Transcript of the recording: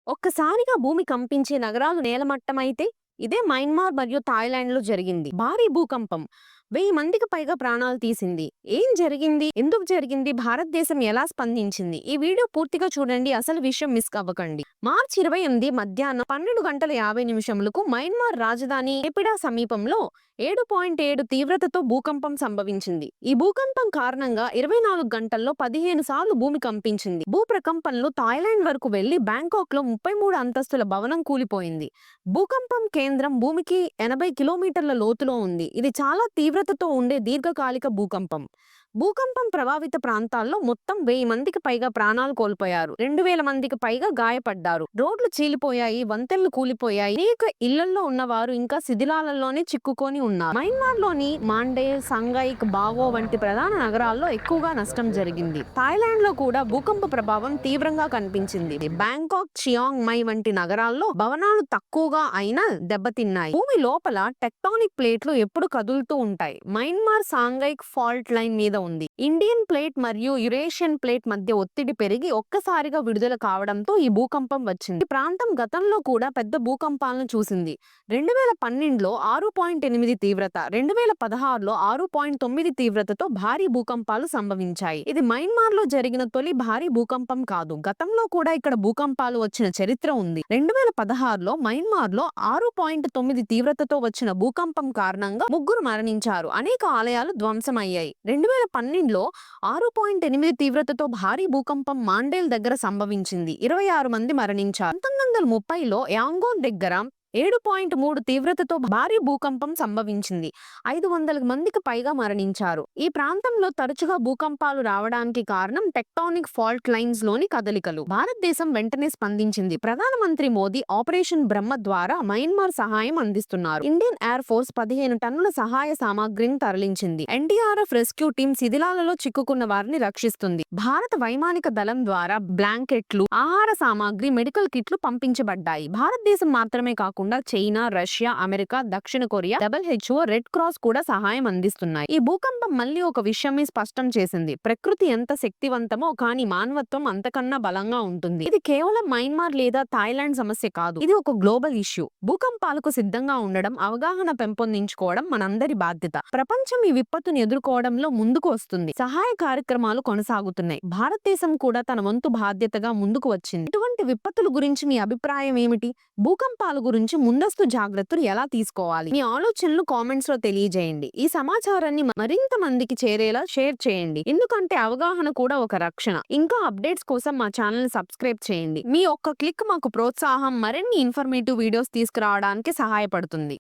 ఒక్కసారిగా భూమి కంపించే నగరాలు నేలమట్టమైతే ఇదే మయన్మార్ మరియు థాయిలాండ్‌లో జరిగింది. భారీ భూకంపం 1000 మందికి పైగా ప్రాణాలు తీసింది. ఏం జరిగింది? ఎందుకు జరిగింది? భారతదేశం ఎలా స్పందించింది? ఈ వీడియో పూర్తిగా చూడండి. అసలు విషయం మిస్ అవ్వకండి. మార్చి 28 మధ్యాహ్నం 12:50 మయన్మార్ రాజధాని నేపిడా సమీపంలో 7.7 తీవ్రతతో భూకంపం సంభవించింది. ఈ భూకంపం కారణంగా 24 గంటల్లో 15 సార్లు భూమి కంపించింది. భూప్రకంపనలు థాయిలాండ్ వరకు వెళ్లి బ్యాంకాక్‌లో 33 అంతస్తుల భవనం కూలిపోయింది. భూకంపం కేంద్రం భూమికి 80 కిలోమీటర్ల లోతులో ఉంది. ఇది చాలా తీవ్రతతో ఉండే దీర్ఘకాలిక భూకంపం. భూకంపం ప్రభావిత ప్రాంతాల్లో మొత్తం 1000 మందికి పైగా ప్రాణాలు కోల్పోయారు. 2000 మందికి పైగా గాయపడ్డారు. రోడ్లు చీలిపోయాయి, వంతెనలు కూలిపోయాయి. అనేక ఇళ్లల్లో ఉన్నవారు ఇంకా శిథిలాలలోనే చిక్కుకొని ఉన్నారు. మయన్మార్లోని మాండే, సంగైక్, బాగో వంటి ప్రధాన నగరాల్లో ఎక్కువగా నష్టం జరిగింది. థాయిలాండ్ లో కూడా భూకంప ప్రభావం తీవ్రంగా కనిపించింది. బ్యాంకాక్, చియాంగ్ మై వంటి నగరాల్లో భవనాలు తక్కువగా అయినా దెబ్బతిన్నాయి. భూమి లోపల టెక్టానిక్ ప్లేట్లు ఎప్పుడు కదులుతూ ఉంటాయి. మయన్మార్ సాంగైక్ ఫాల్ట్ లైన్ మీద ఉంది. ఇండియన్ ప్లేట్ మరియు యురేషియన్ ప్లేట్ మధ్య ఒత్తిడి పెరిగి ఒక్కసారిగా విడుదల కావడంతో ఈ భూకంపం వచ్చింది. ఈ ప్రాంతం గతంలో కూడా పెద్ద భూకంపాలను చూసింది. 2012లో 6.8 తీవ్రత, 2016లో 6.9 తీవ్రతతో భారీ భూకంపాలు సంభవించాయి. ఇది మయన్మార్ లో జరిగిన తొలి భారీ భూకంపం కాదు. గతంలో కూడా ఇక్కడ భూకంపాలు వచ్చిన చరిత్ర ఉంది. 2016లో మయన్మార్ లో 6.9 తీవ్రతతో వచ్చిన భూకంపం కారణంగా 3 మరణించారు. అనేక ఆలయాలు ధ్వంసమయ్యాయి. 2012లో 6.8 తీవ్రతతో భారీ భూకంపం మాండేల్ దగ్గర సంభవించింది. 26 మంది మరణించారు. 1930లో యాంగోన్ దగ్గర 7.3 తీవ్రతతో భారీ భూకంపం సంభవించింది. 500 మందికి పైగా మరణించారు. ఈ ప్రాంతంలో తరచుగా భూకంపాలు రావడానికి కారణం టెక్టానిక్ ఫాల్ట్ లైన్స్ లోని కదలికలు. భారతదేశం వెంటనే స్పందించింది. ప్రధానమంత్రి మోదీ ఆపరేషన్ బ్రహ్మ ద్వారా మయన్మార్ సహాయం అందిస్తున్నారు. ఇండియన్ ఎయిర్ ఫోర్స్ 15 టన్నుల సహాయ సామాగ్రిని తరలించింది. ఎన్డీఆర్ఎఫ్ రెస్క్యూ టీం శిథిలాలలో చిక్కుకున్న వారిని రక్షిస్తుంది. భారత వైమానిక దళం ద్వారా బ్లాంకెట్లు, ఆహార సామాగ్రి, మెడికల్ కిట్లు పంపించబడ్డాయి. భారతదేశం మాత్రమే కాకుండా చైనా, రష్యా, అమెరికా, దక్షిణ కొరియా, WHO, రెడ్ క్రాస్ కూడా సహాయం అందిస్తున్నాయి. ఈ భూకంపం మళ్ళీ ఒక విషయమే స్పష్టం చేసింది. ప్రకృతి ఎంత శక్తివంతమో కానీ మానవత్వం అంతకన్నా బలంగా ఉంటుంది. ఇది కేవలం మయన్మార్ లేదా థాయిలాండ్ సమస్య కాదు. ఇది ఒక గ్లోబల్ ఇష్యూ. భూకంపాలకు సిద్ధంగా ఉండడం, అవగాహన పెంపొందించుకోవడం మనందరి బాధ్యత. ప్రపంచం ఈ విపత్తును ఎదుర్కోవడంలో ముందుకు వస్తుంది. సహాయ కార్యక్రమాలు కొనసాగుతున్నాయి. భారతదేశం కూడా తన వంతు బాధ్యతగా ముందుకు వచ్చింది. ఇటువంటి విపత్తుల గురించి మీ అభిప్రాయం ఏమిటి? భూకంపాల గురించి ముందస్తు జాగ్రత్తలు ఎలా తీసుకోవాలి? మీ ఆలోచనలు కామెంట్స్ లో తెలియజేయండి. ఈ సమాచారాన్ని మరింత మందికి చేరేలా షేర్ చేయండి. ఎందుకంటే అవగాహన కూడా ఒక రక్షణ. ఇంకా అప్డేట్స్ కోసం మా ఛానల్ ని సబ్స్క్రైబ్ చేయండి. మీ ఒక్క క్లిక్ మాకు ప్రోత్సాహం, మరిన్ని ఇన్ఫర్మేటివ్ వీడియోస్ తీసుకురావడానికి సహాయపడుతుంది.